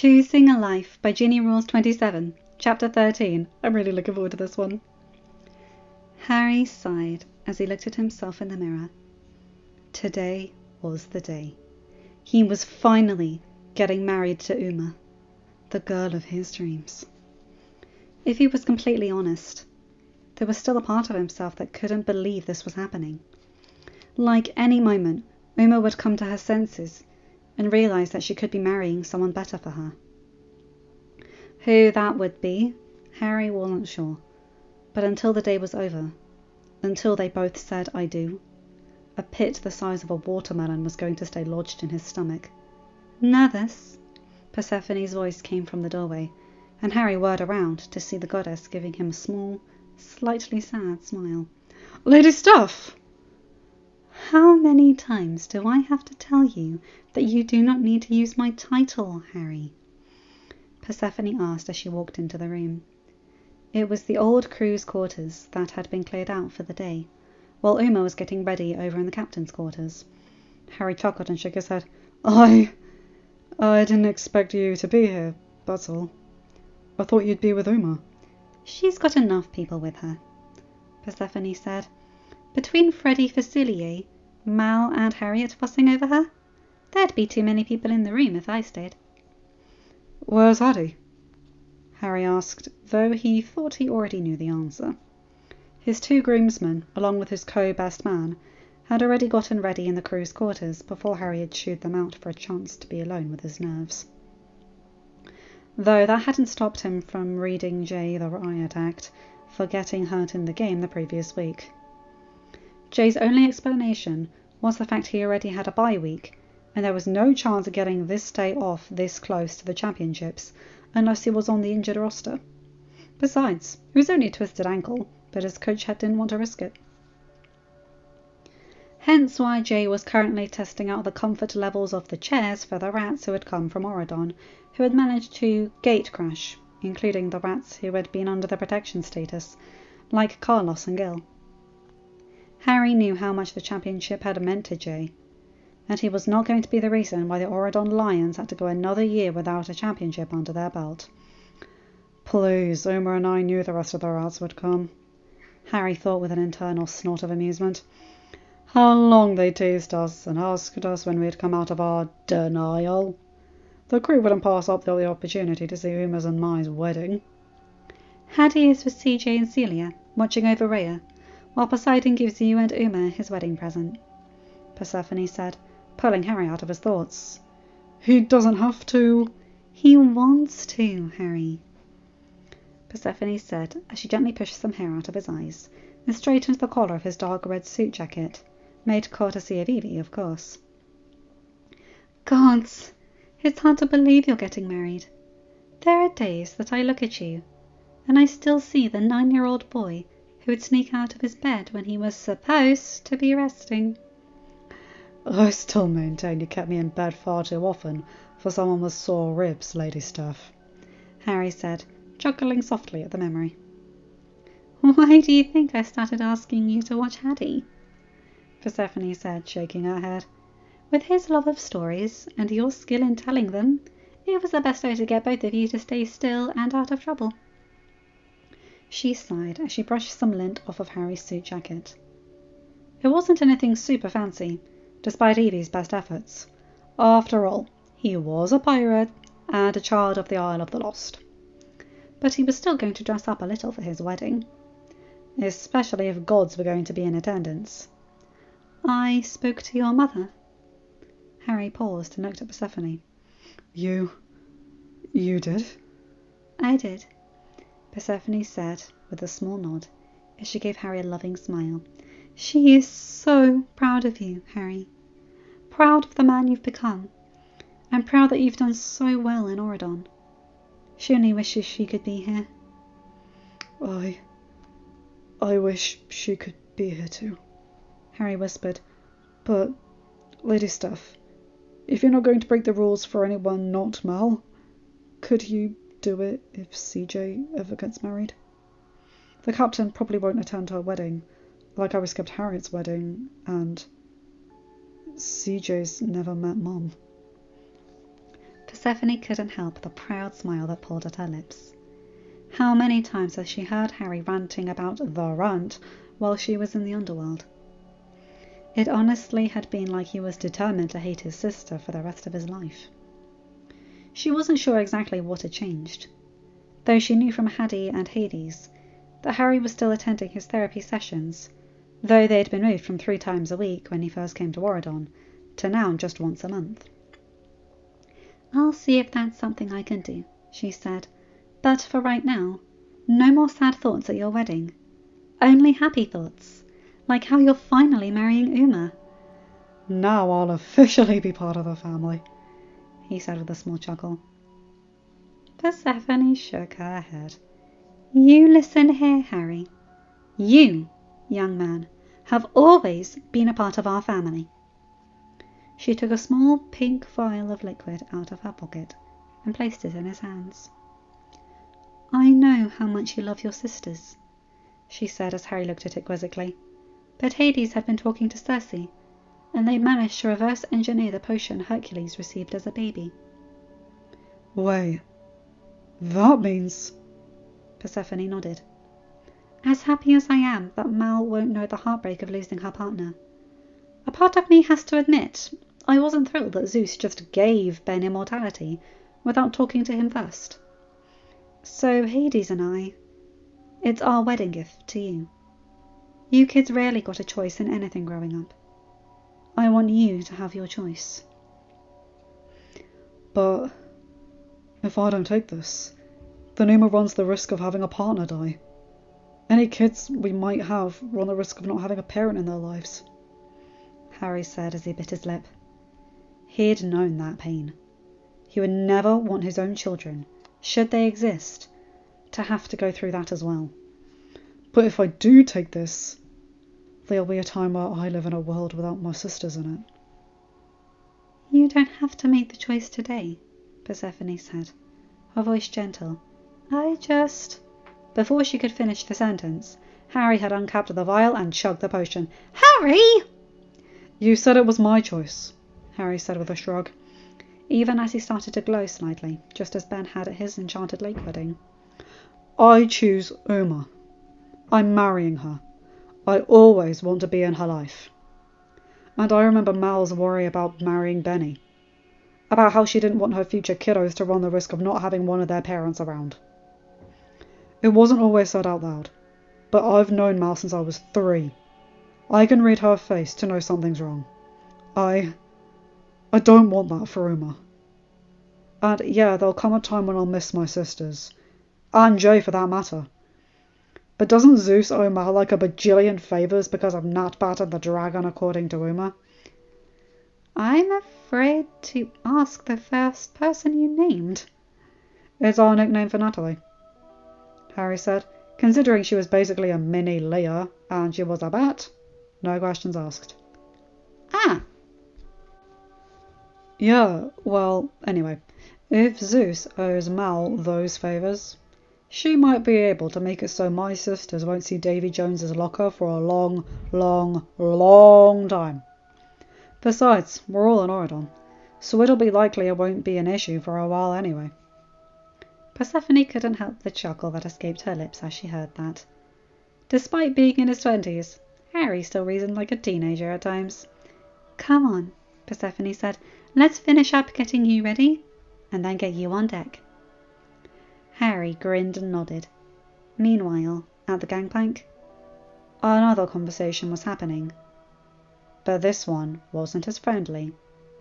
Choosing a Life by ginnyrules27, Chapter 13. I'm really looking forward to this one. Harry sighed as he looked at himself in the mirror. Today was the day. He was finally getting married to Uma, the girl of his dreams. If he was completely honest, there was still a part of himself that couldn't believe this was happening. Like any moment, Uma would come to her senses and realise that she could be marrying someone better for her. Who that would be, Harry wasn't sure, but until the day was over, until they both said I do, a pit the size of a watermelon was going to stay lodged in his stomach. Nervous? Persephone's voice came from the doorway, and Harry whirled around to see the goddess giving him a small, slightly sad smile. Lady Stuff! How many times do I have to tell you that you do not need to use my title, Harry? Persephone asked as she walked into the room. It was the old crew's quarters that had been cleared out for the day, while Uma was getting ready over in the captain's quarters. Harry chuckled and shook his head. I didn't expect you to be here, that's all. I thought you'd be with Uma. She's got enough people with her, Persephone said. Between Freddie Facilier, Mal and Harriet fussing over her, there'd be too many people in the room if I stayed. Where's Haddie? Harry asked, though he thought he already knew the answer. His two groomsmen, along with his co-best man, had already gotten ready in the crew's quarters before Harry had shooed them out for a chance to be alone with his nerves. Though that hadn't stopped him from reading Jay the Riot Act for getting hurt in the game the previous week. Jay's only explanation was the fact he already had a bye week, and there was no chance of getting this day off this close to the championships unless he was on the injured roster. Besides, it was only a twisted ankle, but his coach didn't want to risk it. Hence why Jay was currently testing out the comfort levels of the chairs for the rats who had come from Oridon, who had managed to gate crash, including the rats who had been under the protection status, like Carlos and Gil. Harry knew how much the championship had meant to Jay, and he was not going to be the reason why the Oridon Lions had to go another year without a championship under their belt. Please, Uma and I knew the rest of the rats would come, Harry thought with an internal snort of amusement. How long they teased us and asked us when we'd come out of our denial. The crew wouldn't pass up the opportunity to see Uma's and my wedding. Haddie is with CJ and Celia, watching over Rhea, while Poseidon gives you and Uma his wedding present, Persephone said, pulling Harry out of his thoughts. He doesn't have to. He wants to, Harry, Persephone said as she gently pushed some hair out of his eyes and straightened the collar of his dark red suit jacket, made courtesy of Evie, of course. Gods, it's hard to believe you're getting married. There are days that I look at you, and I still see the 9-year-old boy who would sneak out of his bed when he was supposed to be resting. I still maintain you kept me in bed far too often for someone with sore ribs, Lady Stuff, Harry said, chuckling softly at the memory. Why do you think I started asking you to watch Haddie? Persephone said, shaking her head. With his love of stories and your skill in telling them, it was the best way to get both of you to stay still and out of trouble. She sighed as she brushed some lint off of Harry's suit jacket. It wasn't anything super fancy, despite Evie's best efforts. After all, he was a pirate and a child of the Isle of the Lost. But he was still going to dress up a little for his wedding, especially if gods were going to be in attendance. I spoke to your mother. Harry paused and looked at Persephone. You did? I did, Persephone said with a small nod as she gave Harry a loving smile. She is so proud of you, Harry. Proud of the man you've become, and proud that you've done so well in Oridon. She only wishes she could be here. I wish she could be here too, Harry whispered. But, Lady Stuff, if you're not going to break the rules for anyone not Mal, could you do it if CJ ever gets married? The captain probably won't attend her wedding, like I was skipped Harriet's wedding, and CJ's never met Mum. Persephone couldn't help the proud smile that pulled at her lips. How many times had she heard Harry ranting about the runt while she was in the underworld? It honestly had been like he was determined to hate his sister for the rest of his life. She wasn't sure exactly what had changed, though she knew from Haddie and Hades that Harry was still attending his therapy sessions, though they had been moved from 3 times a week when he first came to Oridon to now just once a month. "I'll see if that's something I can do," she said, "but for right now, no more sad thoughts at your wedding. Only happy thoughts, like how you're finally marrying Uma." "Now I'll officially be part of the family," he said with a small chuckle. Persephone shook her head. "You listen here, Harry. You, young man, have always been a part of our family." She took a small pink vial of liquid out of her pocket and placed it in his hands. "I know how much you love your sisters," she said as Harry looked at it quizzically, but Hades had been talking to Circe, and they managed to reverse engineer the potion Hercules received as a baby. "Wait, that means—" Persephone nodded. "As happy as I am that Mal won't know the heartbreak of losing her partner, a part of me has to admit I wasn't thrilled that Zeus just gave Ben immortality without talking to him first. So Hades and I, it's our wedding gift to you. You kids rarely got a choice in anything growing up. I want you to have your choice." "But if I don't take this, then Uma runs the risk of having a partner die. Any kids we might have run the risk of not having a parent in their lives," Harry said as he bit his lip. He'd known that pain. He would never want his own children, should they exist, to have to go through that as well. "But if I do take this, there'll be a time where I live in a world without my sisters in it." "You don't have to make the choice today," Persephone said, her voice gentle. Before she could finish the sentence, Harry had uncapped the vial and chugged the potion. "Harry!" "You said it was my choice," Harry said with a shrug, even as he started to glow slightly, just as Ben had at his Enchanted Lake wedding. "I choose Uma. I'm marrying her. I always want to be in her life. And I remember Mal's worry about marrying Benny, about how she didn't want her future kiddos to run the risk of not having one of their parents around. It wasn't always said out loud, but I've known Mal since I was 3. I can read her face to know something's wrong. I don't want that for Uma. And yeah, there'll come a time when I'll miss my sisters, and Jay for that matter. But doesn't Zeus owe Mal like a bajillion favours because of Natbat and the dragon, according to Uma?" "I'm afraid to ask the first person you named." "It's our nickname for Natalie," Harry said, considering she was basically a mini Leah, and she was a bat. No questions asked. "Ah." "Yeah, well, anyway, if Zeus owes Mal those favours, she might be able to make it so my sisters won't see Davy Jones's locker for a long, long, long time. Besides, we're all in Oridon, so it'll be likely it won't be an issue for a while anyway." Persephone couldn't help the chuckle that escaped her lips as she heard that. Despite being in his 20s, Harry still reasoned like a teenager at times. "Come on," Persephone said. "Let's finish up getting you ready, and then get you on deck." Harry grinned and nodded. Meanwhile, at the gangplank, another conversation was happening. But this one wasn't as friendly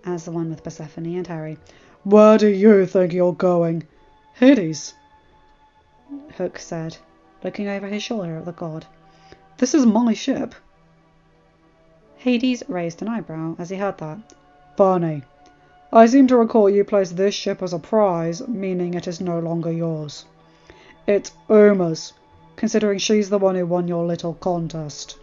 as the one with Persephone and Harry. "Where do you think you're going?" "Hades," Hook said, looking over his shoulder at the god. "This is my ship." Hades raised an eyebrow as he heard that. "Funny. I seem to recall you placed this ship as a prize, meaning it is no longer yours. It's Uma's, considering she's the one who won your little contest.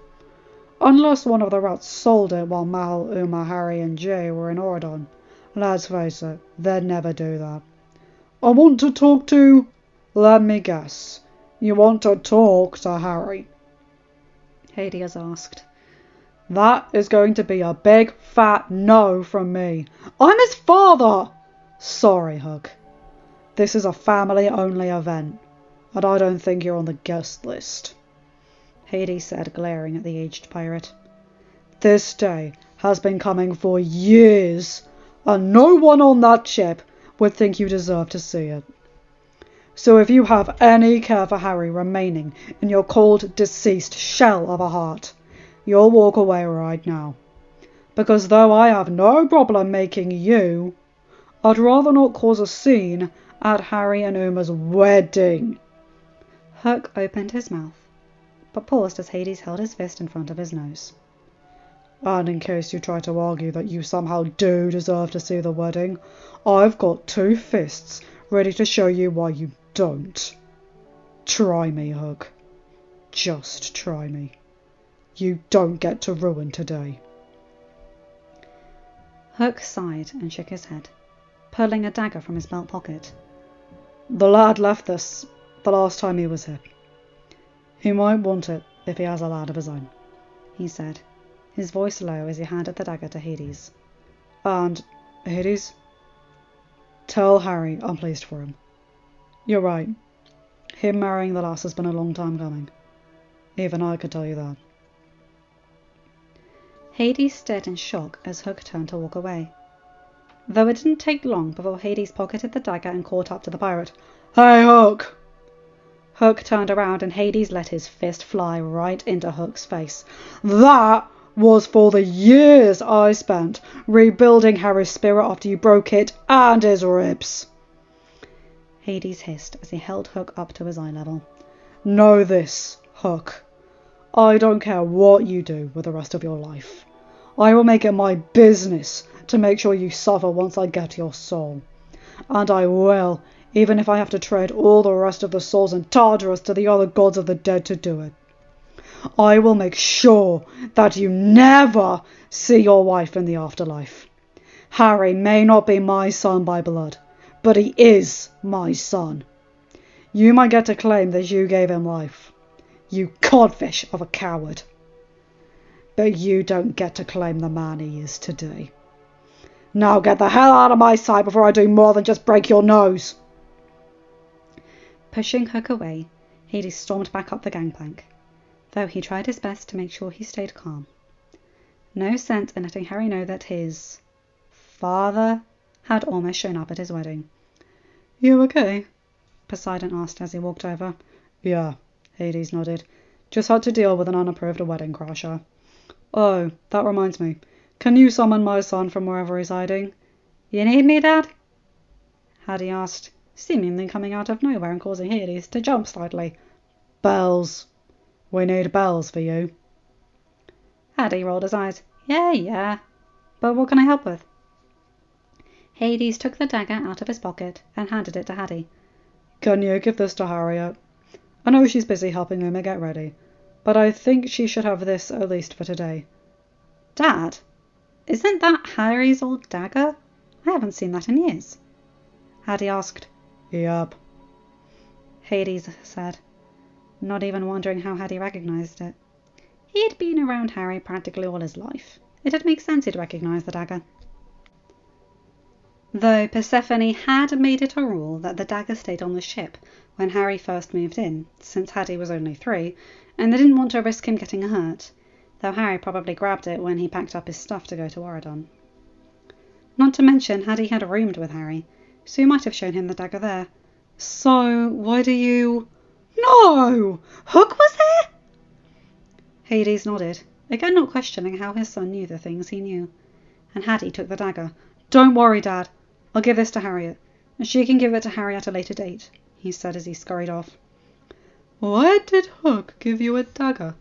Unless one of the rats sold it while Mal, Uma, Harry and Jay were in Oridon. Let's face it, they'd never do that. I want to talk to... Let me guess. You want to talk to Harry?" Hades asked. "That is going to be a big fat no from me. I'm his father!" Sorry, Hook. This is a family-only event, and I don't think you're on the guest list, Hades said, glaring at the aged pirate. This day has been coming for years, and no one on that ship would think you deserve to see it. So if you have any care for Harry remaining in your cold, deceased shell of a heart, you'll walk away right now. Because though I have no problem making you, I'd rather not cause a scene at Harry and Uma's wedding. Hook opened his mouth, but paused as Hades held his fist in front of his nose. And in case you try to argue that you somehow do deserve to see the wedding, I've got 2 fists ready to show you why you don't. Try me, Hook. Just try me. You don't get to ruin today. Hook sighed and shook his head, pulling a dagger from his belt pocket. The lad left this the last time he was here. He might want it if he has a lad of his own, he said, his voice low as he handed the dagger to Hades. And, Hades, tell Harry I'm pleased for him. You're right. Him marrying the lass has been a long time coming. Even I could tell you that. Hades stared in shock as Hook turned to walk away. Though it didn't take long before Hades pocketed the dagger and caught up to the pirate. Hey, Hook! Hook turned around and Hades let his fist fly right into Hook's face. That was for the years I spent rebuilding Harry's spirit after you broke it and his ribs. Hades hissed as he held Hook up to his eye level. Know this, Hook. I don't care what you do with the rest of your life. I will make it my business to make sure you suffer once I get your soul. And I will, even if I have to trade all the rest of the souls in Tartarus to the other gods of the dead to do it. I will make sure that you never see your wife in the afterlife. Harry may not be my son by blood, but he is my son. You might get to claim that you gave him life, you codfish of a coward. But you don't get to claim the man he is today. Now get the hell out of my sight before I do more than just break your nose. Pushing Hook away, Hades stormed back up the gangplank, though he tried his best to make sure he stayed calm. No sense in letting Harry know that his father had almost shown up at his wedding. You okay? Poseidon asked as he walked over. Yeah, Hades nodded. Just had to deal with an unapproved wedding crasher. Oh, that reminds me. Can you summon my son from wherever he's hiding? You need me, Dad? Haddy asked, seemingly coming out of nowhere and causing Hades to jump slightly. Bells. We need bells for you. Haddy rolled his eyes. Yeah. But what can I help with? Hades took the dagger out of his pocket and handed it to Haddy. Can you give this to Harriet? I know she's busy helping Uma get ready, but I think she should have this at least for today. Dad? Isn't that Harry's old dagger? I haven't seen that in years. Haddy asked. Yep. Hades said, not even wondering how Haddy recognised it. He had been around Harry practically all his life. It'd make sense he'd recognise the dagger. Though Persephone had made it a rule that the dagger stayed on the ship when Harry first moved in, since Haddy was only 3, and they didn't want to risk him getting hurt, though Harry probably grabbed it when he packed up his stuff to go to Oridon. Not to mention Haddy had roomed with Harry, so he might have shown him the dagger there. So, why do you... No! Hook was there? Hades nodded, again not questioning how his son knew the things he knew, and Haddy took the dagger. Don't worry, Dad. I'll give this to Harriet, and she can give it to Harry at a later date, he said as he scurried off. Why did Hook give you a dagger?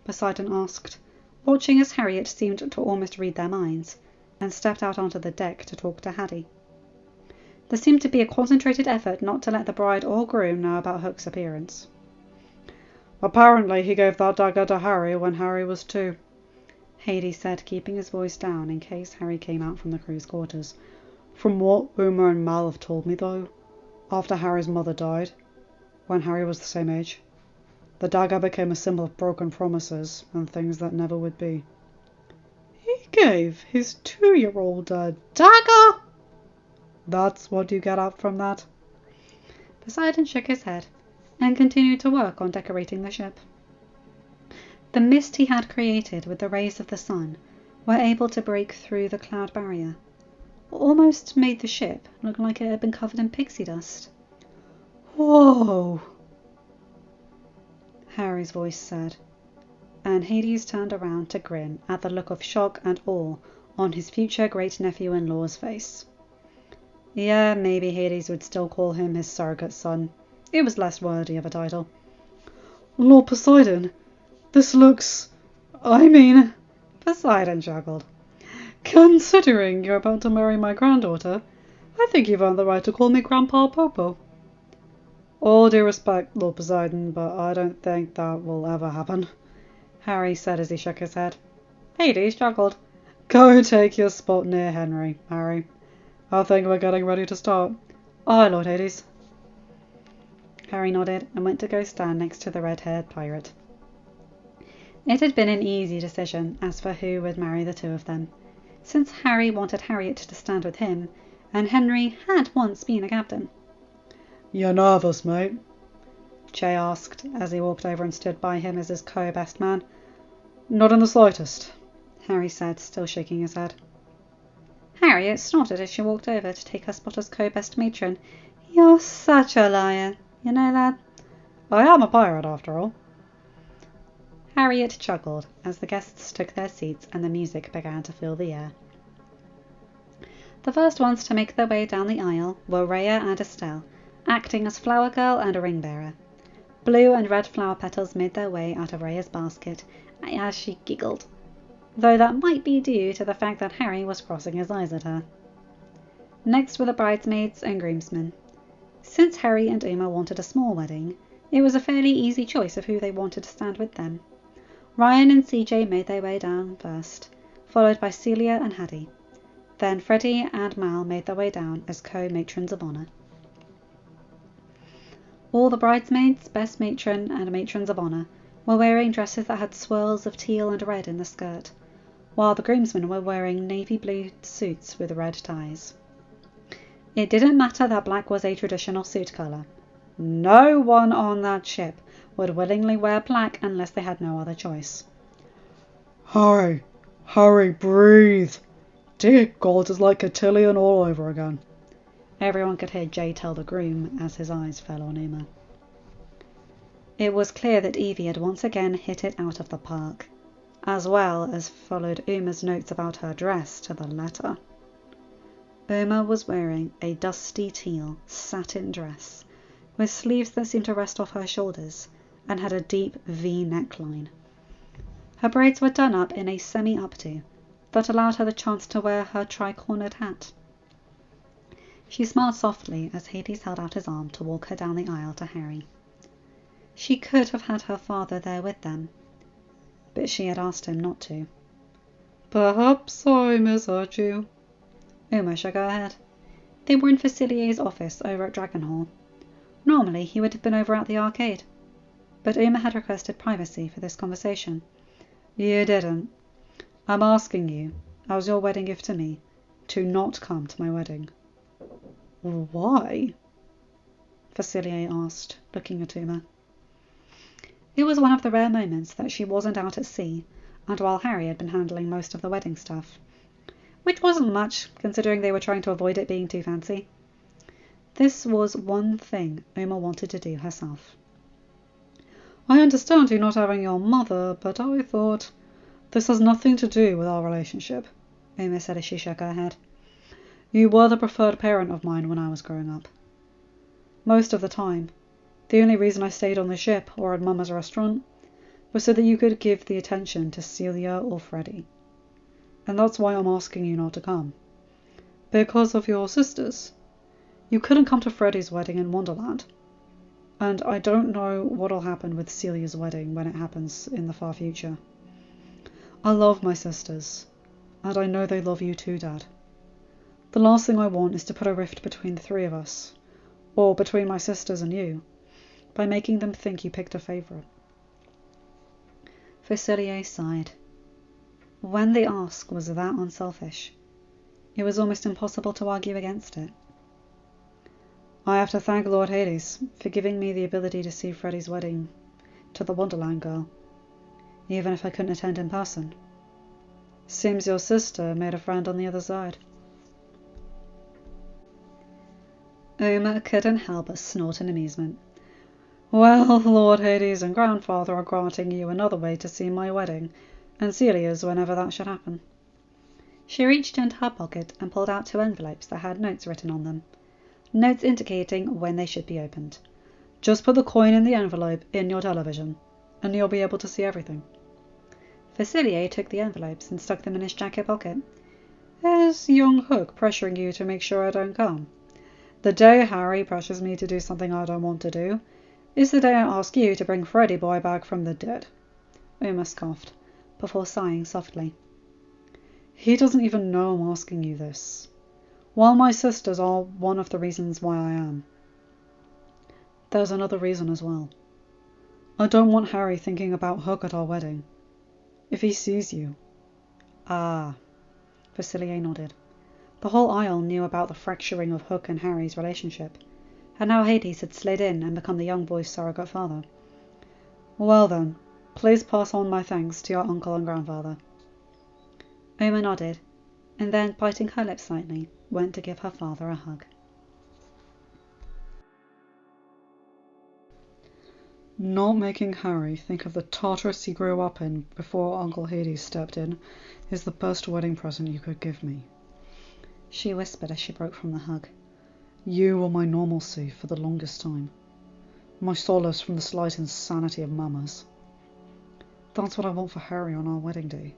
Poseidon asked, watching as Harriet seemed to almost read their minds, and stepped out onto the deck to talk to Haddy. There seemed to be a concentrated effort not to let the bride or groom know about Hook's appearance. Apparently he gave that dagger to Harry when Harry was 2. Hades said, keeping his voice down in case Harry came out from the crew's quarters. From what Uma and Mal have told me, though, after Harry's mother died, when Harry was the same age, the dagger became a symbol of broken promises and things that never would be. He gave his 2-year-old a dagger? That's what you get out from that? Poseidon shook his head and continued to work on decorating the ship. The mist he had created with the rays of the sun were able to break through the cloud barrier, almost made the ship look like it had been covered in pixie dust. Whoa! Harry's voice said, and Hades turned around to grin at the look of shock and awe on his future great-nephew-in-law's face. Yeah, maybe Hades would still call him his surrogate son. It was less worthy of a title. Lord Poseidon, this looks... Poseidon chuckled. Considering you're about to marry my granddaughter, I think you've earned the right to call me Grandpa Popo. All due respect, Lord Poseidon, but I don't think that will ever happen, Harry said as he shook his head. Hades chuckled. Go take your spot near Henry, Harry. I think we're getting ready to start. Aye, Lord Hades. Harry nodded and went to go stand next to the red-haired pirate. It had been an easy decision as for who would marry the two of them, since Harry wanted Harriet to stand with him, and Henry had once been a captain. You nervous, mate? Jay asked as he walked over and stood by him as his co-best man. Not in the slightest, Harry said, still shaking his head. Harriet snorted as she walked over to take her spot as co-best matron. You're such a liar. You know that? I am a pirate, after all. Harriet chuckled as the guests took their seats and the music began to fill the air. The first ones to make their way down the aisle were Rhea and Estelle, acting as flower girl and a ring bearer. Blue and red flower petals made their way out of Rhea's basket as she giggled, though that might be due to the fact that Harry was crossing his eyes at her. Next were the bridesmaids and groomsmen. Since Harry and Uma wanted a small wedding, it was a fairly easy choice of who they wanted to stand with them. Ryan and CJ made their way down first, followed by Celia and Haddie. Then Freddie and Mal made their way down as co-matrons of honour. All the bridesmaids, best matron and matrons of honour were wearing dresses that had swirls of teal and red in the skirt, while the groomsmen were wearing navy blue suits with red ties. It didn't matter that black was a traditional suit colour. No one on that ship would willingly wear black unless they had no other choice. Harry, breathe. Dear God, it's like Cotillion all over again. Everyone could hear Jay tell the groom as his eyes fell on Uma. It was clear that Evie had once again hit it out of the park, as well as followed Uma's notes about her dress to the letter. Uma was wearing a dusty teal satin dress with sleeves that seemed to rest off her shoulders and had a deep V neckline. Her braids were done up in a semi-updo that allowed her the chance to wear her tri-cornered hat. She smiled softly as Hades held out his arm to walk her down the aisle to Harry. She could have had her father there with them, but she had asked him not to. Perhaps I misheard you. Uma shook her head. They were in Facilier's office over at Dragonhall. Normally he would have been over at the arcade, but Uma had requested privacy for this conversation. You didn't. I'm asking you, as your wedding gift to me, to not come to my wedding. Why? Facilier asked, looking at Uma. It was one of the rare moments that she wasn't out at sea, and while Harry had been handling most of the wedding stuff, which wasn't much, considering they were trying to avoid it being too fancy. This was one thing Uma wanted to do herself. I understand you not having your mother, but I thought... This has nothing to do with our relationship, Uma said as she shook her head. You were the preferred parent of mine when I was growing up. Most of the time, the only reason I stayed on the ship or at Mama's restaurant was so that you could give the attention to Celia or Freddie. And that's why I'm asking you not to come. Because of your sisters. You couldn't come to Freddie's wedding in Wonderland. And I don't know what'll happen with Celia's wedding when it happens in the far future. I love my sisters, and I know they love you too, Dad. The last thing I want is to put a rift between the three of us, or between my sisters and you, by making them think you picked a favourite. Facilier sighed. When the ask was that unselfish, it was almost impossible to argue against it. I have to thank Lord Hades for giving me the ability to see Freddie's wedding to the Wonderland girl, even if I couldn't attend in person. Seems your sister made a friend on the other side. Uma couldn't help but snort in amusement. Well, Lord Hades and Grandfather are granting you another way to see my wedding, and Celia's whenever that should happen. She reached into her pocket and pulled out 2 envelopes that had notes written on them. Notes indicating when they should be opened. Just put the coin in the envelope in your television, and you'll be able to see everything. Facilier took the envelopes and stuck them in his jacket pocket. Is young Hook pressuring you to make sure I don't come? The day Harry pressures me to do something I don't want to do is the day I ask you to bring Freddy boy back from the dead. Uma scoffed, before sighing softly. He doesn't even know I'm asking you this. While my sisters are one of the reasons why I am, there's another reason as well. I don't want Harry thinking about Hook at our wedding. If he sees you... Ah, Facilier nodded. The whole Isle knew about the fracturing of Hook and Harry's relationship, and how Hades had slid in and become the young boy's surrogate father. Well then, please pass on my thanks to your uncle and grandfather. Uma nodded, and then, biting her lips slightly, went to give her father a hug. Not making Harry think of the Tartarus he grew up in before Uncle Hades stepped in is the best wedding present you could give me, she whispered as she broke from the hug. You were my normalcy for the longest time, my solace from the slight insanity of Mama's. That's what I want for Harry on our wedding day.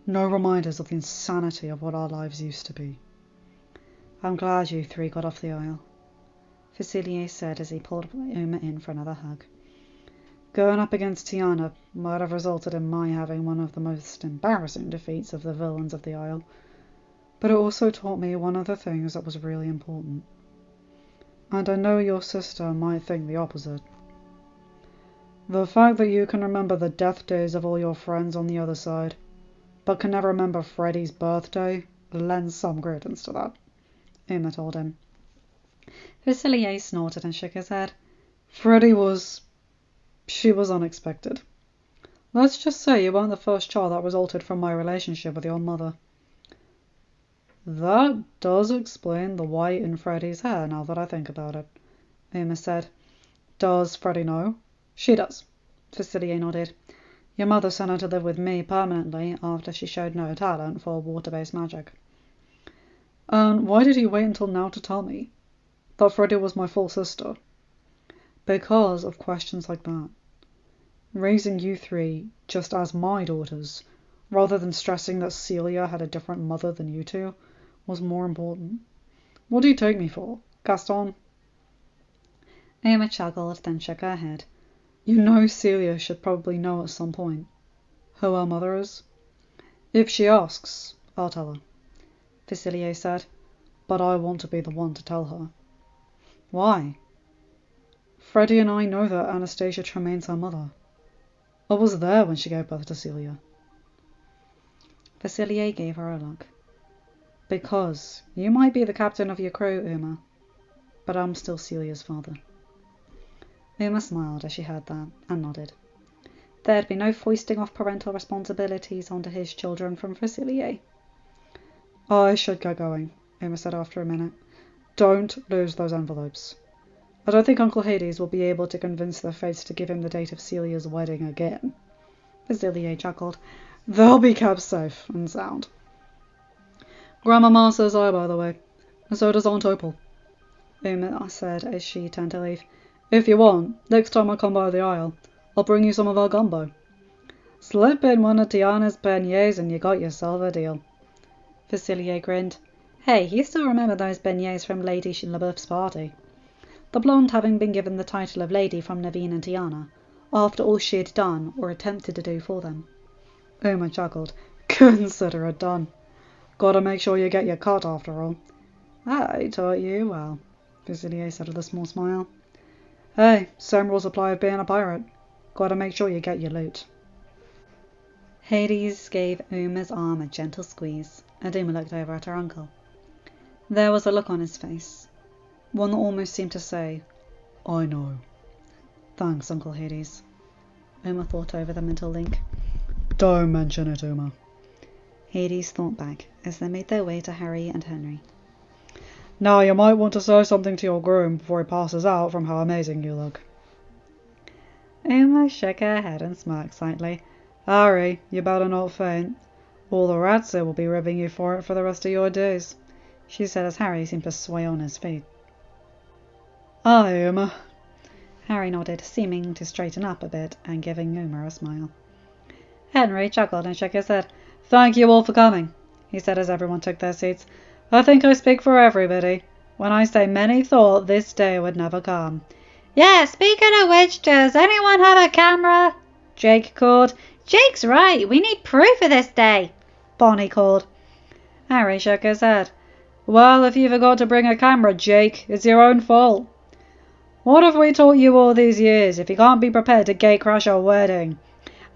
No reminders of the insanity of what our lives used to be. I'm glad you 3 got off the Isle, Facilier said as he pulled Uma in for another hug. Going up against Tiana might have resulted in my having one of the most embarrassing defeats of the villains of the Isle, but it also taught me one of the things that was really important. And I know your sister might think the opposite. The fact that you can remember the death days of all your friends on the other side, but can never remember Freddy's birthday, lends some credence to that, Uma told him. Facilier snorted and shook his head. She was unexpected. Let's just say you weren't the first child that resulted from my relationship with your mother. That does explain the white in Freddy's hair, now that I think about it, Uma said. Does Freddy know? She does, Facilier nodded. Your mother sent her to live with me permanently after she showed no talent for water-based magic. And why did he wait until now to tell me that Freddy was my full sister? Because of questions like that. Raising you 3 just as my daughters, rather than stressing that Celia had a different mother than you 2, was more important. What do you take me for, Gaston? Uma chuckled, then shook her head. You know Celia should probably know at some point who her mother is. If she asks, I'll tell her, Facilier said, but I want to be the one to tell her. Why? Freddy and I know that Anastasia Tremaine's her mother. I was there when she gave birth to Celia. Facilier gave her a look. Because you might be the captain of your crew, Uma, but I'm still Celia's father. Uma smiled as she heard that, and nodded. There'd be no foisting off parental responsibilities onto his children from Facilier. I should get going, Uma said after a minute. Don't lose those envelopes. I don't think Uncle Hades will be able to convince the Fates to give him the date of Celia's wedding again. Facilier chuckled. They'll be kept safe and sound. Grandmama says I, by the way, and so does Aunt Opal, Uma said as she turned to leave. If you want, next time I come by the Isle, I'll bring you some of our gumbo. Slip in one of Tiana's beignets and you got yourself a deal. Facilier grinned. Hey, you still remember those beignets from Lady LaBeouf's party? The blonde having been given the title of Lady from Naveen and Tiana, after all she had done or attempted to do for them. Uma chuckled. Consider it done. Gotta make sure you get your cut after all. I taught you well, Facilier said with a small smile. Hey, same rules apply of being a pirate. Gotta make sure you get your loot. Hades gave Uma's arm a gentle squeeze, and Uma looked over at her uncle. There was a look on his face. one that almost seemed to say, I know. Thanks, Uncle Hades. Uma thought over the mental link. Don't mention it, Uma. Hades thought back as they made their way to Harry and Henry. Now you might want to say something to your groom before he passes out from how amazing you look. Uma shook her head and smirked slightly. Harry, you better not faint. All the rats here will be ribbing you for it for the rest of your days, she said as Harry seemed to sway on his feet. Aye, Uma. Harry nodded, seeming to straighten up a bit and giving Uma a smile. Henry chuckled and shook his head. Thank you all for coming, he said as everyone took their seats. I think I speak for everybody when I say many thought this day would never come. Yeah, speaking of which, does anyone have a camera? Jake called. Jake's right, we need proof of this day, Bonnie called. Harry shook his head. Well, if you forgot to bring a camera, Jake, it's your own fault. What have we taught you all these years if you can't be prepared to gate-crash a wedding?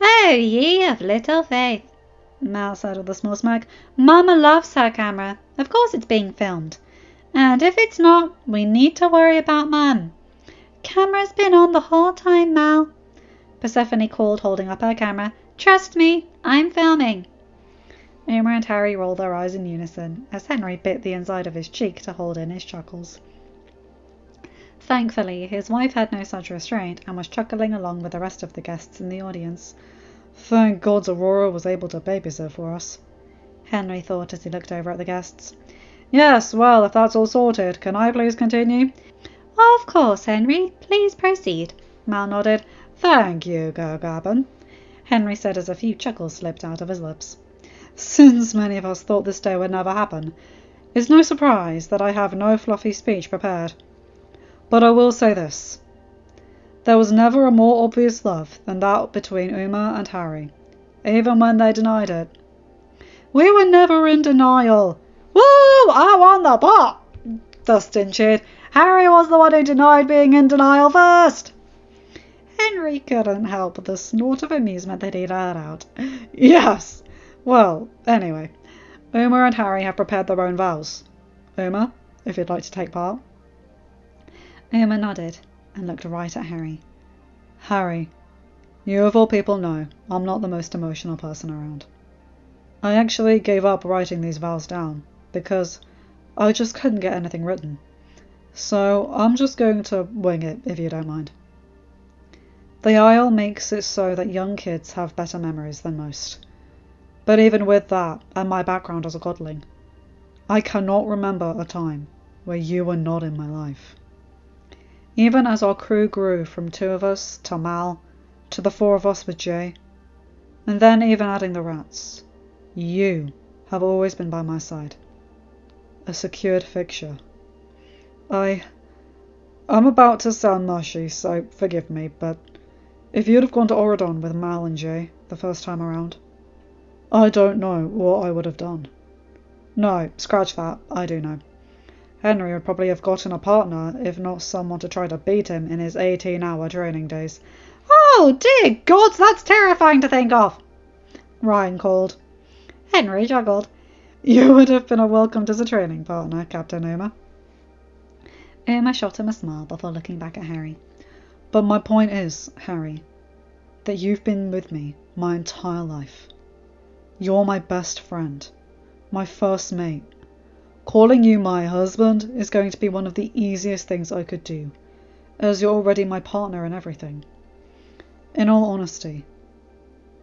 Oh, ye of little faith, Mal said with a small smirk. Mama loves her camera. Of course it's being filmed. And if it's not, we need to worry about Mum. Camera's been on the whole time, Mal, Persephone called, holding up her camera. Trust me, I'm filming. Uma and Harry rolled their eyes in unison as Henry bit the inside of his cheek to hold in his chuckles. Thankfully, his wife had no such restraint and was chuckling along with the rest of the guests in the audience. Thank God Aurora was able to babysit for us, Henry thought as he looked over at the guests. Yes, well, if that's all sorted, can I please continue? Of course, Henry. Please proceed, Mal nodded. Thank you, Gergaben, Henry said as a few chuckles slipped out of his lips. Since many of us thought this day would never happen, it's no surprise that I have no fluffy speech prepared. But I will say this. There was never a more obvious love than that between Uma and Harry, even when they denied it. We were never in denial. Woo! I won the pot! Dustin cheered. Harry was the one who denied being in denial first. Henry couldn't help the snort of amusement that he'd let out. Yes! Well, anyway, Uma and Harry have prepared their own vows. Uma, if you'd like to take part. Uma nodded and looked right at Harry. Harry, you of all people know I'm not the most emotional person around. I actually gave up writing these vows down because I just couldn't get anything written. So I'm just going to wing it, if you don't mind. The Isle makes it so that young kids have better memories than most. But even with that, and my background as a godling, I cannot remember a time where you were not in my life. Even as our crew grew from 2 of us to Mal, to the 4 of us with Jay, and then even adding the rats, you have always been by my side. A secured fixture. I'm about to sound mushy, so forgive me, but if you'd have gone to Oridon with Mal and Jay the first time around, I don't know what I would have done. No, scratch that, I do know. Henry would probably have gotten a partner, if not someone to try to beat him in his 18-hour training days. Oh, dear gods, that's terrifying to think of, Ryan called. Henry chuckled. You would have been welcomed as a training partner, Captain Uma. Uma shot him a smile before looking back at Harry. But my point is, Harry, that you've been with me my entire life. You're my best friend, my first mate. Calling you my husband is going to be one of the easiest things I could do, as you're already my partner in everything. In all honesty,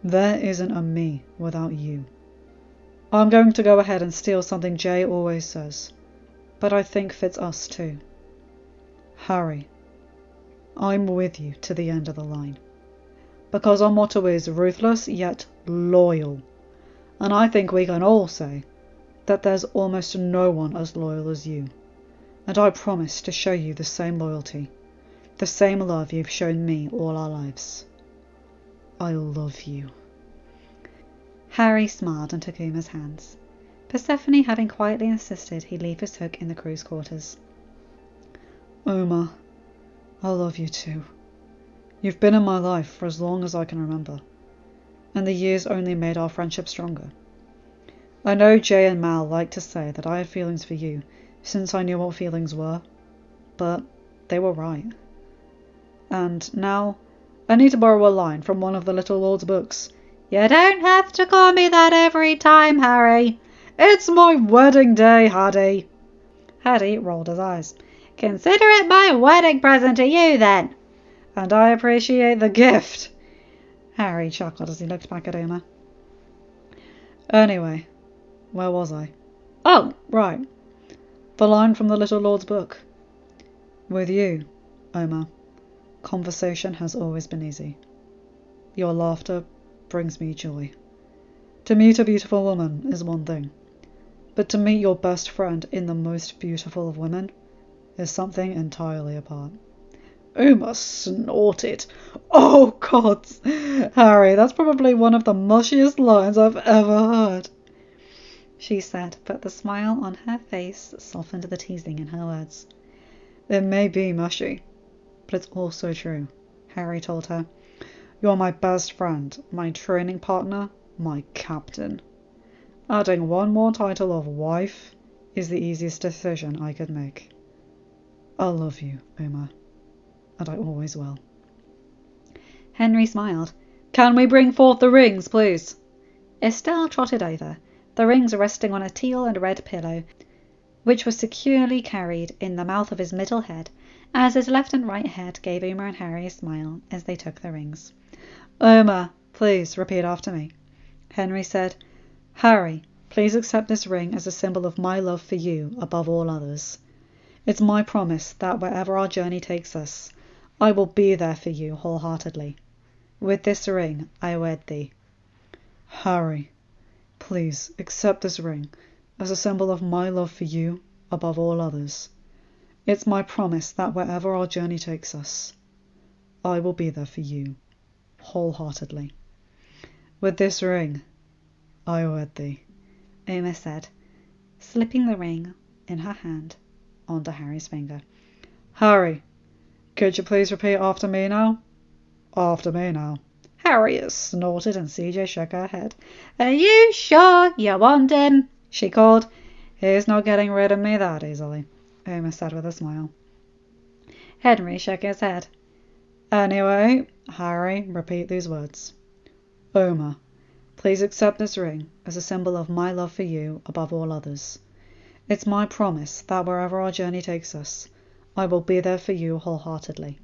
there isn't a me without you. I'm going to go ahead and steal something Jay always says, but I think fits us too. Harry, I'm with you to the end of the line, because our motto is ruthless yet loyal, and I think we can all say that there's almost no one as loyal as you, and I promise to show you the same loyalty, the same love you've shown me all our lives. I love you. Harry smiled and took Uma's hands, Persephone having quietly insisted he leave his hook in the crew's quarters. Uma, I love you too. You've been in my life for as long as I can remember, and the years only made our friendship stronger. I know Jay and Mal like to say that I had feelings for you since I knew what feelings were, but they were right. And now, I need to borrow a line from one of the little Lord's books. You don't have to call me that every time, Harry. It's my wedding day, Haddie. Haddie rolled his eyes. Consider it my wedding present to you, then. And I appreciate the gift. Harry chuckled as he looked back at Uma. Anyway, where was I? Oh, right. The line from the little Lord's book. With you, Uma, conversation has always been easy. Your laughter brings me joy. To meet a beautiful woman is one thing, but to meet your best friend in the most beautiful of women is something entirely apart. Uma snorted. Oh, God! Harry, that's probably one of the mushiest lines I've ever heard, she said, but the smile on her face softened the teasing in her words. It may be mushy, but it's also true, Harry told her. You're my best friend, my training partner, my captain. Adding one more title of wife is the easiest decision I could make. I love you, Uma, and I always will. Henry smiled. Can we bring forth the rings, please? Estelle trotted over, the rings resting on a teal and red pillow, which was securely carried in the mouth of his middle head, as his left and right head gave Uma and Harry a smile as they took the rings. Uma, please repeat after me, Henry said. Harry, please accept this ring as a symbol of my love for you above all others. It's my promise that wherever our journey takes us, I will be there for you wholeheartedly. With this ring, I wed thee. Harry, please accept this ring as a symbol of my love for you above all others. It's my promise that wherever our journey takes us, I will be there for you wholeheartedly. With this ring, I wed thee, Uma said, slipping the ring in her hand onto Harry's finger. Harry, could you please repeat after me now? After me now. Harriet snorted and CJ shook her head. Are you sure you want him? She called. He's not getting rid of me that easily, Uma said with a smile. Henry shook his head. Anyway, Harry, repeat these words. Uma, please accept this ring as a symbol of my love for you above all others. It's my promise that wherever our journey takes us, I will be there for you wholeheartedly.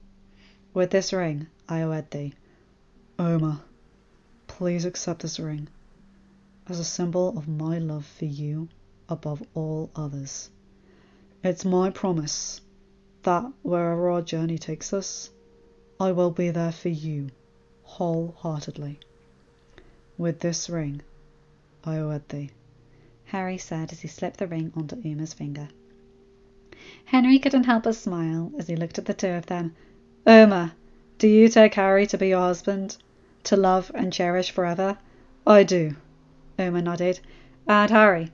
With this ring, I wed thee. Uma, please accept this ring as a symbol of my love for you above all others. It's my promise that wherever our journey takes us, I will be there for you wholeheartedly. With this ring, I wed thee, Harry said as he slipped the ring onto Uma's finger. Henry couldn't help but smile as he looked at the two of them. Uma, do you take Harry to be your husband, to love and cherish forever? I do, Uma nodded. And Harry,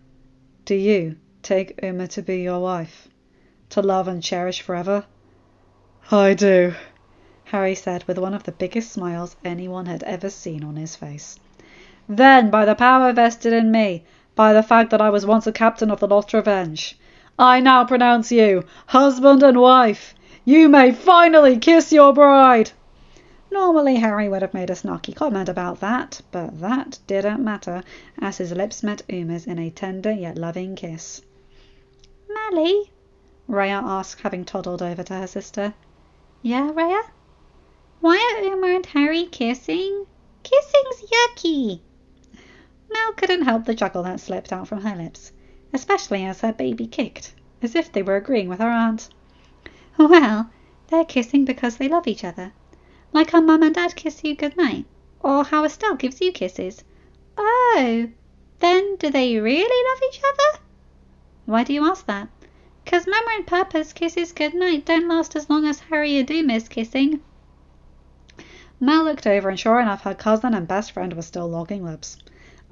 do you take Uma to be your wife, to love and cherish forever? I do, Harry said with one of the biggest smiles anyone had ever seen on his face. Then, by the power vested in me, by the fact that I was once a captain of the Lost Revenge, I now pronounce you husband and wife. You may finally kiss your bride. Normally Harry would have made a snarky comment about that, but that didn't matter, as his lips met Uma's in a tender yet loving kiss. Mally? Rhea asked, having toddled over to her sister. Yeah, Rhea? Why are Uma and Harry kissing? Kissing's yucky. Mel couldn't help the chuckle that slipped out from her lips, especially as her baby kicked, as if they were agreeing with her aunt. Well, they're kissing because they love each other, like how Mum and Dad kiss you goodnight, or how Estelle gives you kisses. Oh, then do they really love each other? Why do you ask that? 'Cause Mama and Papa's kisses goodnight don't last as long as Harry and Uma's kissing. Mel looked over, and sure enough, her cousin and best friend was still locking lips.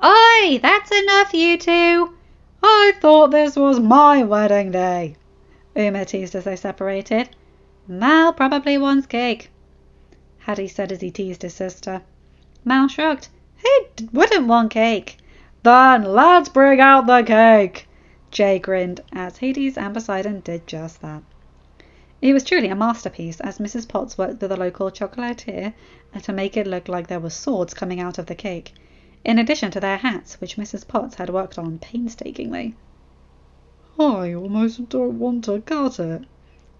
Oi, that's enough, you two. I thought this was my wedding day, Uma teased as they separated. Mal probably wants cake, Haddie said as he teased his sister. Mal shrugged. Who wouldn't want cake? Then let's bring out the cake, Jay grinned as Hades and Poseidon did just that. It was truly a masterpiece, as Mrs. Potts worked with a local chocolatier to make it look like there were swords coming out of the cake, in addition to their hats, which Mrs. Potts had worked on painstakingly. "I almost don't want to cut it,"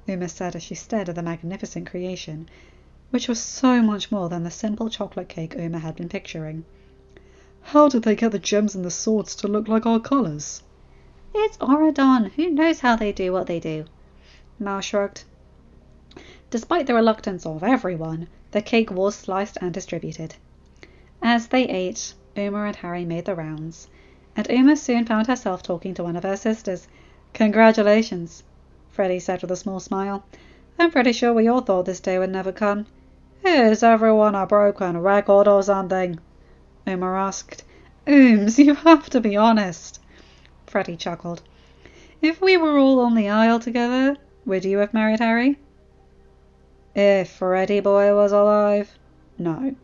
Uma said as she stared at the magnificent creation, which was so much more than the simple chocolate cake Uma had been picturing. "How did they get the gems and the swords to look like our colours?" It's Oradon. Who knows how they do what they do? Mal shrugged. Despite the reluctance of everyone, the cake was sliced and distributed. As they ate, Uma and Harry made the rounds, and Uma soon found herself talking to one of her sisters. "Congratulations," Freddie said with a small smile. "I'm pretty sure we all thought this day would never come." "Is everyone a broken record or something?" Uma asked. "Ooms, you have to be honest," Freddie chuckled. "If we were all on the aisle together, would you have married Harry?" "If Freddie boy was alive? No,"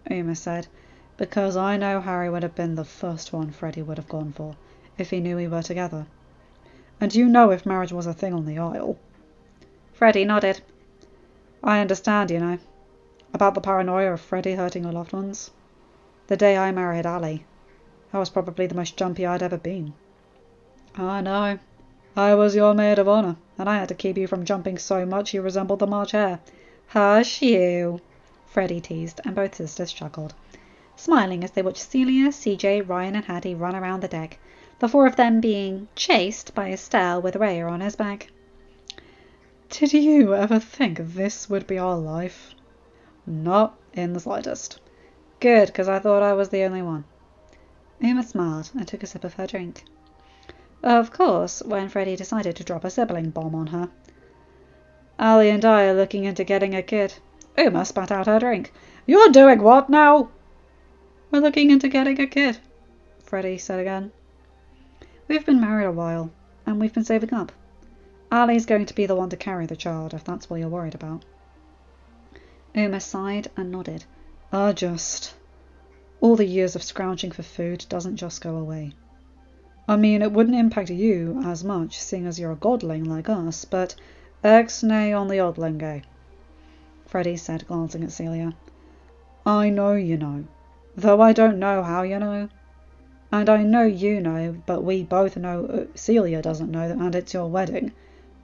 Uma said, "because I know Harry would have been the first one Freddie would have gone for, if he knew we were together. And you know if marriage was a thing on the aisle." Freddie nodded. "I understand, you know, about the paranoia of Freddie hurting your loved ones. The day I married Ali, I was probably the most jumpy I'd ever been." "I know. I was your maid of honour, and I had to keep you from jumping so much you resembled the March Hare." "Hush you," Freddie teased, and both sisters chuckled, smiling as they watched Celia, CJ, Ryan and Hattie run around the deck, the four of them being chased by Estelle with Rhea on his back. "Did you ever think this would be our life?" "Not in the slightest." "Good, because I thought I was the only one." Uma smiled and took a sip of her drink. Of course, when Freddie decided to drop a sibling bomb on her. "Ali and I are looking into getting a kid." Uma spat out her drink. "You're doing what now?" "We're looking into getting a kid," Freddie said again. "We've been married a while, and we've been saving up. Ali's going to be the one to carry the child, if that's what you're worried about." Uma sighed and nodded. All the years of scrounging for food doesn't just go away. I mean, it wouldn't impact you as much, seeing as you're a godling like us, but ex-nay on the oddling, eh?" Freddie said, glancing at Celia. "I know you know, though I don't know how you know. And I know you know, but we both know Celia doesn't know, and it's your wedding,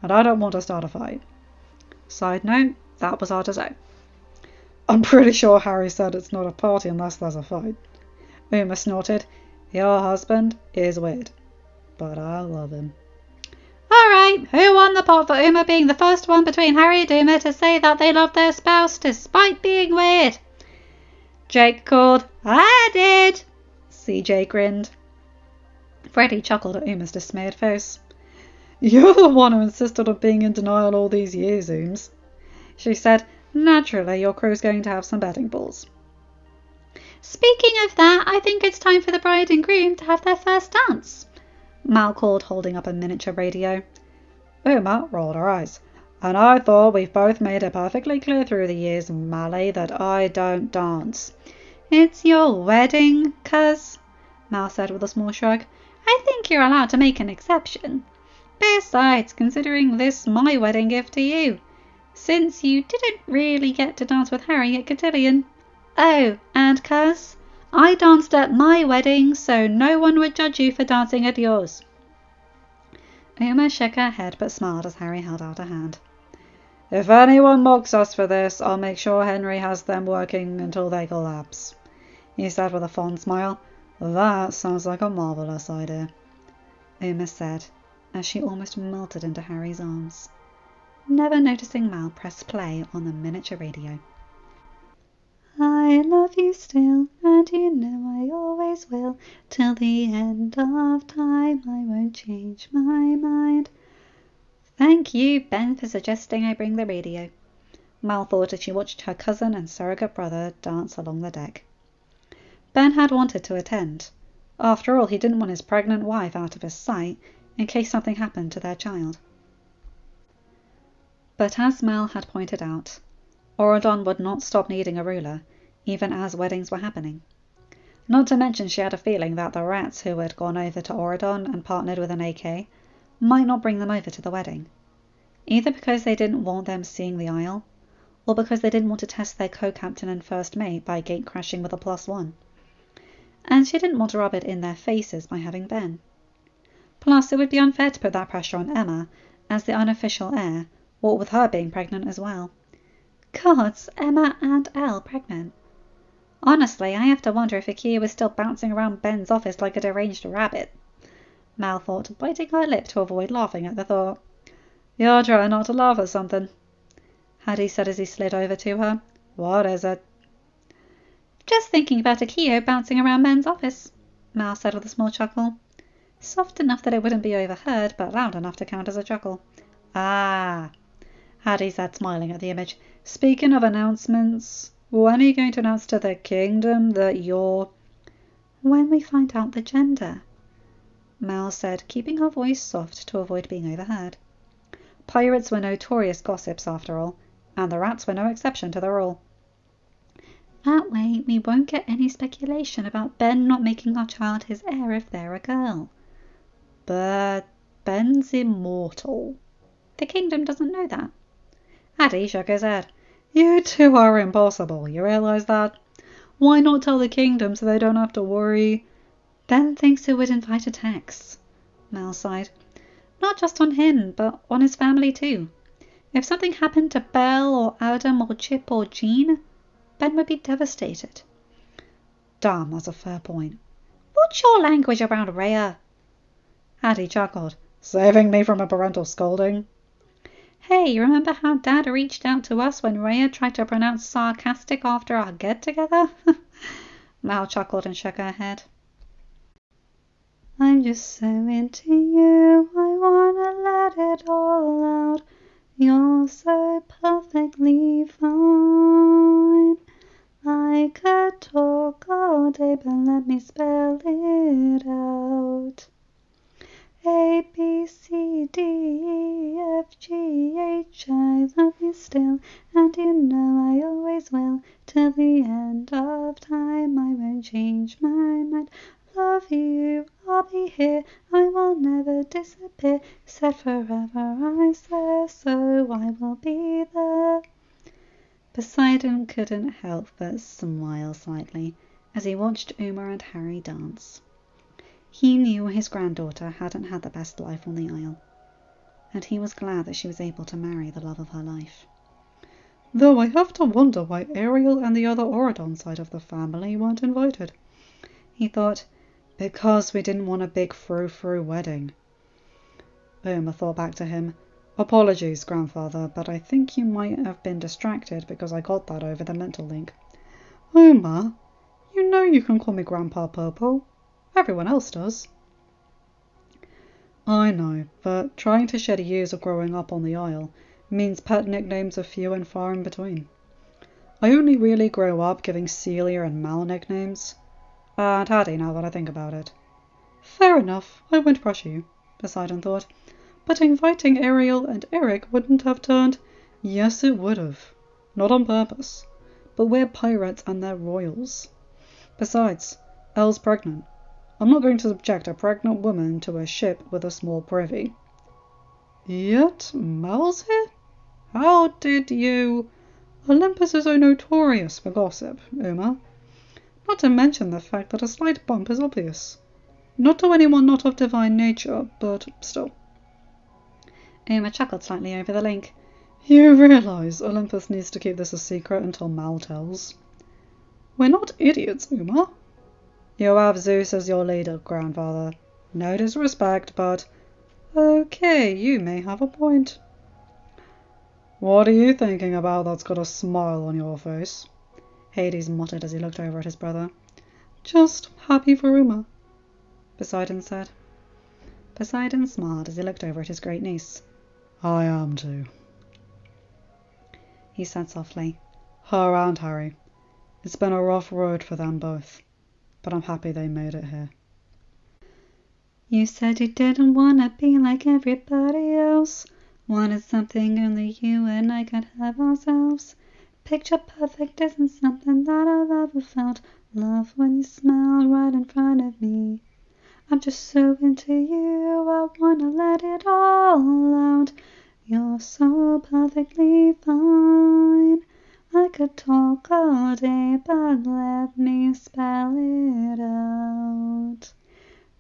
and I don't want to start a fight." Side note, that was hard to say. "I'm pretty sure Harry said it's not a party unless there's a fight." Uma snorted. "Your husband is weird, but I love him." "All right, who won the pot for Uma being the first one between Harry and Uma to say that they love their spouse despite being weird?" Jake called. "I did." CJ grinned. Freddie chuckled at Uma's dismayed face. "You're the one who insisted on being in denial all these years, Ooms," she said. "Naturally, your crew's going to have some betting balls." "Speaking of that, I think it's time for the bride and groom to have their first dance," Mal called, holding up a miniature radio. Uma rolled her eyes. "And I thought we've both made it perfectly clear through the years, Mally, that I don't dance." "It's your wedding, cuz," Mal said with a small shrug. "I think you're allowed to make an exception. Besides, considering this my wedding gift to you, since you didn't really get to dance with Harry at Cotillion. Oh, and cuz, I danced at my wedding, so no one would judge you for dancing at yours." Uma shook her head but smiled as Harry held out a hand. "If anyone mocks us for this, I'll make sure Henry has them working until they collapse," he said with a fond smile. "That sounds like a marvellous idea," Uma said as she almost melted into Harry's arms, never noticing Mal press play on the miniature radio. "I love you still, and you know I always will. Till the end of time I won't change my mind." "Thank you, Ben, for suggesting I bring the radio," Mal thought as she watched her cousin and surrogate brother dance along the deck. Ben had wanted to attend. After all, he didn't want his pregnant wife out of his sight in case something happened to their child. But as Mal had pointed out, Oradon would not stop needing a ruler, even as weddings were happening. Not to mention she had a feeling that the rats who had gone over to Oradon and partnered with an AK might not bring them over to the wedding. either because they didn't want them seeing the Isle, or because they didn't want to test their co-captain and first mate by gate crashing with a +1. And she didn't want to rub it in their faces by having Ben. Plus, it would be unfair to put that pressure on Emma, as the unofficial heir, what with her being pregnant as well. Gods, Emma and Elle pregnant. Honestly, I have to wonder if Akia was still bouncing around Ben's office like a deranged rabbit. Mal thought, biting her lip to avoid laughing at the thought. You're trying not to laugh at something, Hattie said as he slid over to her. What is it? Just thinking about Akio bouncing around Ben's office, Mal said with a small chuckle. Soft enough that it wouldn't be overheard, but loud enough to count as a chuckle. Ah, Hattie said, smiling at the image. Speaking of announcements, when are you going to announce to the kingdom that you're... When we find out the gender, Mal said, keeping her voice soft to avoid being overheard. Pirates were notorious gossips, after all, and the rats were no exception to the rule. That way we won't get any speculation about Ben not making our child his heir if they're a girl. But Ben's immortal. The kingdom doesn't know that. Hattie shook his head. You two are impossible, you realise that? Why not tell the kingdom so they don't have to worry? Ben thinks it would invite attacks, Mal sighed. Not just on him, but on his family too. If something happened to Belle or Adam or Chip or Jean, Ben would be devastated. Damn, that's a fair point. What's your language around Rhea? Hattie chuckled. Saving me from a parental scolding? Hey, remember how Dad reached out to us when Rhea tried to pronounce sarcastic after our get-together? Mal chuckled and shook her head. I'm just so into you, I wanna let it all out. You're so perfectly fine. I could talk all day, but let me spell it out. A, B, C, D, E, F, G, H, I love you still, and you know I always will. Till the end of time I won't change my mind. Love you, I'll be here, I will never disappear. Said forever I swear, so I will be there. Poseidon couldn't help but smile slightly as he watched Uma and Harry dance. He knew his granddaughter hadn't had the best life on the Isle, and he was glad that she was able to marry the love of her life. Though I have to wonder why Ariel and the other Auradon side of the family weren't invited, he thought. Because we didn't want a big frou-frou wedding. Uma thought back to him. Apologies, grandfather, but I think you might have been distracted because I got that over the mental link. Uma, you know you can call me Grandpa Popo. Everyone else does. I know, but trying to shed years of growing up on the Isle means pet nicknames are few and far in between. I only really grew up giving Celia and Mal nicknames. And Hattie, now that I think about it. Fair enough, I won't brush you, Poseidon thought. But inviting Ariel and Eric wouldn't have turned... Yes, it would have. Not on purpose. But we're pirates and they're royals. Besides, Elle's pregnant. I'm not going to subject a pregnant woman to a ship with a small privy. Yet Mal's here? How did you... Olympus is so notorious for gossip, Uma. Not to mention the fact that a slight bump is obvious. Not to anyone not of divine nature, but still. Uma chuckled slightly over the link. You realise Olympus needs to keep this a secret until Mal tells. We're not idiots, Uma. You have Zeus as your leader, grandfather. No disrespect, but... Okay, you may have a point. What are you thinking about that's got a smile on your face? Hades muttered as he looked over at his brother. Just happy for Uma, Poseidon said. Poseidon smiled as he looked over at his great niece. I am too, he said softly. Her and Harry. It's been a rough road for them both, but I'm happy they made it here. You said you didn't want to be like everybody else. Wanted something only you and I could have ourselves. Picture perfect isn't something that I've ever felt. Love when you smile right in front of me. I'm just so into you, I wanna let it all out. You're so perfectly fine. I could talk all day, but let me spell it out.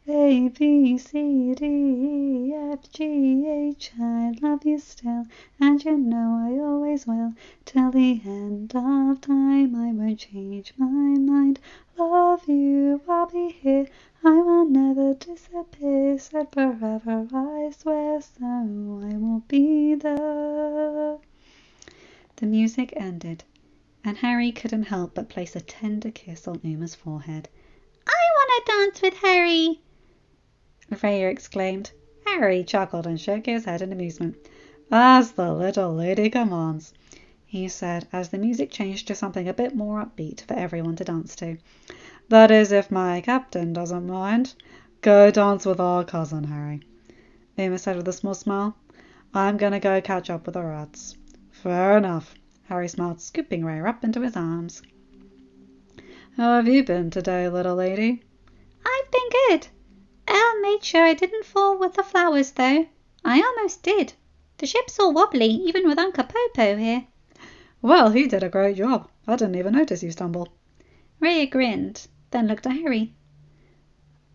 A, B, C, D, E, F, G, H, I love you still, and you know I always will. Till the end of time I won't change my mind. Love you, I'll be here, I will never disappear. Said forever, I swear, so I will be there. The music ended, and Harry couldn't help but place a tender kiss on Uma's forehead. I want to dance with Harry, Rhea exclaimed. Harry chuckled and shook his head in amusement. As the little lady commands, he said, as the music changed to something a bit more upbeat for everyone to dance to. That is, if my captain doesn't mind. Go dance with our cousin, Harry, Uma said with a small smile. I'm going to go catch up with the rats. Fair enough, Harry smiled, scooping Rhea up into his arms. How have you been today, little lady? I've been good. Elle made sure I didn't fall with the flowers, though. I almost did. The ship's all wobbly, even with Uncle Popo here. Well, he did a great job. I didn't even notice you stumble. Rhea grinned, then looked at Harry.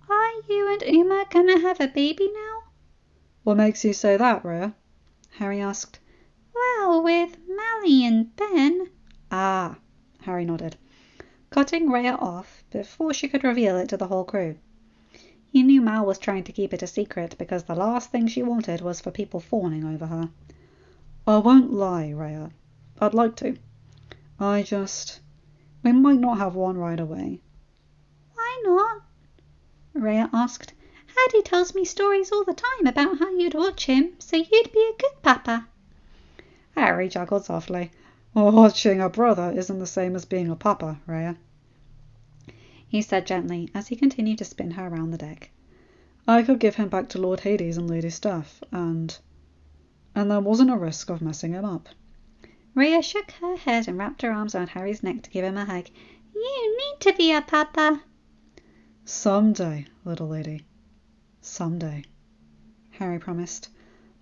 Are you and Uma gonna have a baby now? What makes you say that, Rhea? Harry asked. Well, with Mally and Ben. Ah, Harry nodded, cutting Rhea off before she could reveal it to the whole crew. He knew Mal was trying to keep it a secret because the last thing she wanted was for people fawning over her. I won't lie, Rhea. I'd like to. We might not have one right away. Why not? Rhea asked. Hardy tells me stories all the time about how you'd watch him, so you'd be a good papa. Harry chuckled softly. Watching a brother isn't the same as being a papa, Rhea, he said gently as he continued to spin her around the deck. I could give him back to Lord Hades and Lady Steph, and there wasn't a risk of messing him up. Rhea shook her head and wrapped her arms around Harry's neck to give him a hug. You need to be a papa. Someday, little lady. Someday, Harry promised.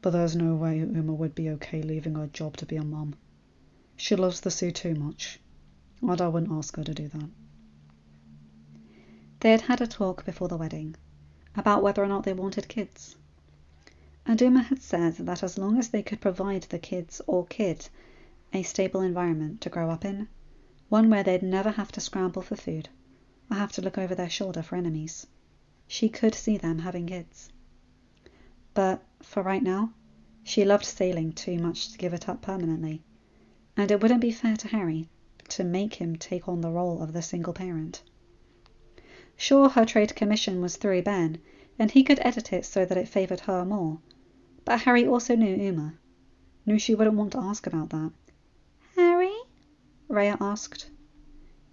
But there's no way Uma would be okay leaving her job to be a mum. She loves the sea too much, and I wouldn't ask her to do that. They had had a talk before the wedding about whether or not they wanted kids. And Uma had said that as long as they could provide the kids or kid a stable environment to grow up in, one where they'd never have to scramble for food or have to look over their shoulder for enemies, she could see them having kids. But for right now, she loved sailing too much to give it up permanently, and it wouldn't be fair to Harry to make him take on the role of the single parent. Sure, her trade commission was through Ben, and he could edit it so that it favoured her more, but Harry also knew Uma, knew she wouldn't want to ask about that. Harry? Rhea asked.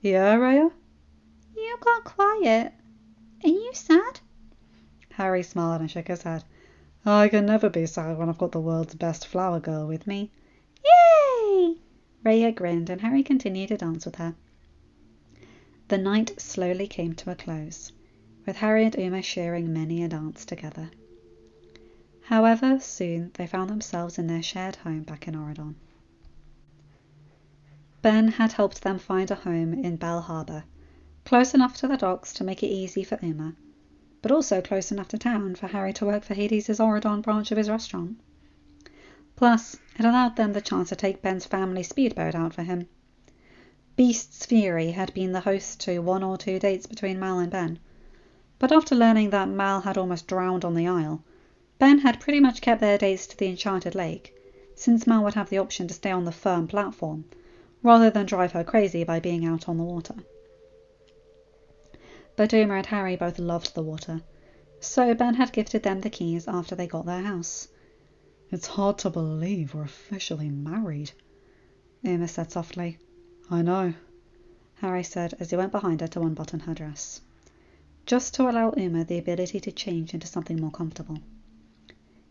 Yeah, Rhea? You got quiet. Are you sad? Harry smiled and shook his head. I can never be sad when I've got the world's best flower girl with me. Yay! Rhea grinned and Harry continued to dance with her. The night slowly came to a close, with Harry and Uma sharing many a dance together. However, soon they found themselves in their shared home back in Oridon. Ben had helped them find a home in Bell Harbour, close enough to the docks to make it easy for Uma, but also close enough to town for Harry to work for Hades' Oridon branch of his restaurant. Plus, it allowed them the chance to take Ben's family speedboat out for him. Beast's Fury had been the host to 1 or 2 dates between Mal and Ben, but after learning that Mal had almost drowned on the Isle, Ben had pretty much kept their dates to the Enchanted Lake, since Mal would have the option to stay on the firm platform, rather than drive her crazy by being out on the water. But Uma and Harry both loved the water, so Ben had gifted them the keys after they got their house. It's hard to believe we're officially married, Uma said softly. I know, Harry said as he went behind her to unbutton her dress, just to allow Uma the ability to change into something more comfortable.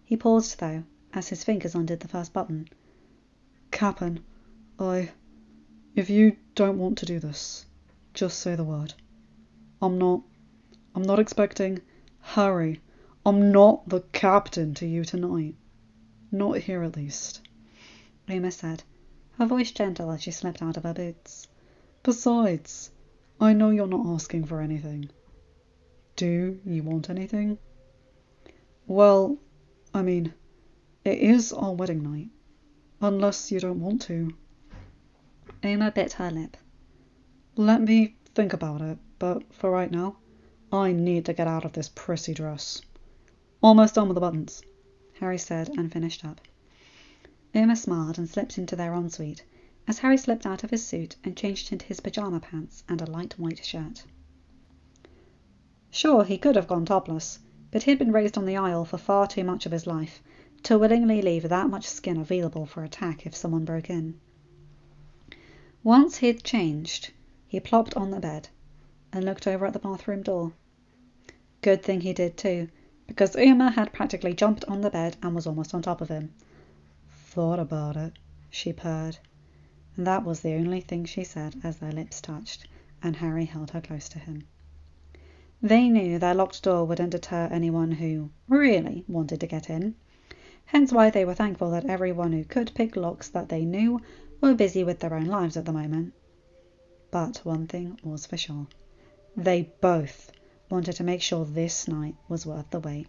He paused, though, as his fingers undid the first button. Cap'n, if you don't want to do this, just say the word. I'm not expecting... Harry, I'm not the captain to you tonight. Not here at least, Uma said, her voice gentle as she slipped out of her boots. Besides, I know you're not asking for anything. Do you want anything? Well, I mean, it is our wedding night. Unless you don't want to. Uma bit her lip. Let me think about it, but for right now, I need to get out of this prissy dress. Almost done with the buttons, Harry said and finished up. Uma smiled and slipped into their ensuite as Harry slipped out of his suit and changed into his pyjama pants and a light white shirt. Sure, he could have gone topless, but he'd been raised on the Isle for far too much of his life to willingly leave that much skin available for attack if someone broke in. Once he'd changed, he plopped on the bed and looked over at the bathroom door. Good thing he did too, because Uma had practically jumped on the bed and was almost on top of him. Thought about it, she purred. And that was the only thing she said as their lips touched, and Harry held her close to him. They knew their locked door wouldn't deter anyone who really wanted to get in, hence why they were thankful that everyone who could pick locks that they knew were busy with their own lives at the moment. But one thing was for sure. They both wanted to make sure this night was worth the wait.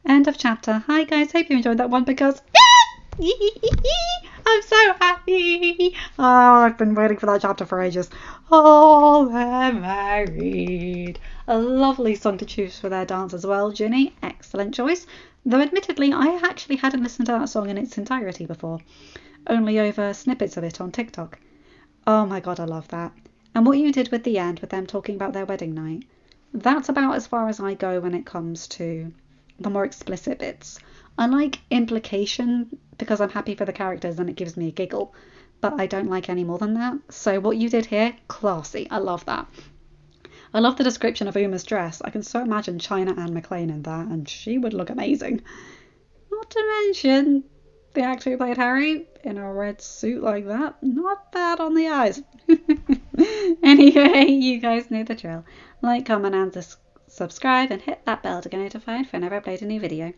End of chapter. Hi guys, hope you enjoyed that one because I'm so happy. Oh, I've been waiting for that chapter for ages. Oh, they're married. A lovely song to choose for their dance as well, Ginny. Excellent choice. Though admittedly, I actually hadn't listened to that song in its entirety before, only over snippets of it on TikTok. Oh my god, I love that. And what you did with the end with them talking about their wedding night, that's about as far as I go when it comes to the more explicit bits. I like implication because I'm happy for the characters and it gives me a giggle, but I don't like any more than that. So what you did here, classy. I love that. I love the description of Uma's dress. I can so imagine China Anne McClain in that, and she would look amazing. Not to mention the actor who played Harry in a red suit like that. Not bad on the eyes. Anyway, you guys know the drill. Like, comment and subscribe and hit that bell to get notified whenever I upload a new video.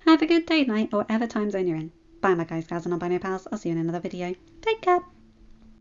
Have a good day, night, or whatever time zone you're in. Bye my guys, gals and non-binary pals. I'll see you in another video. Take care.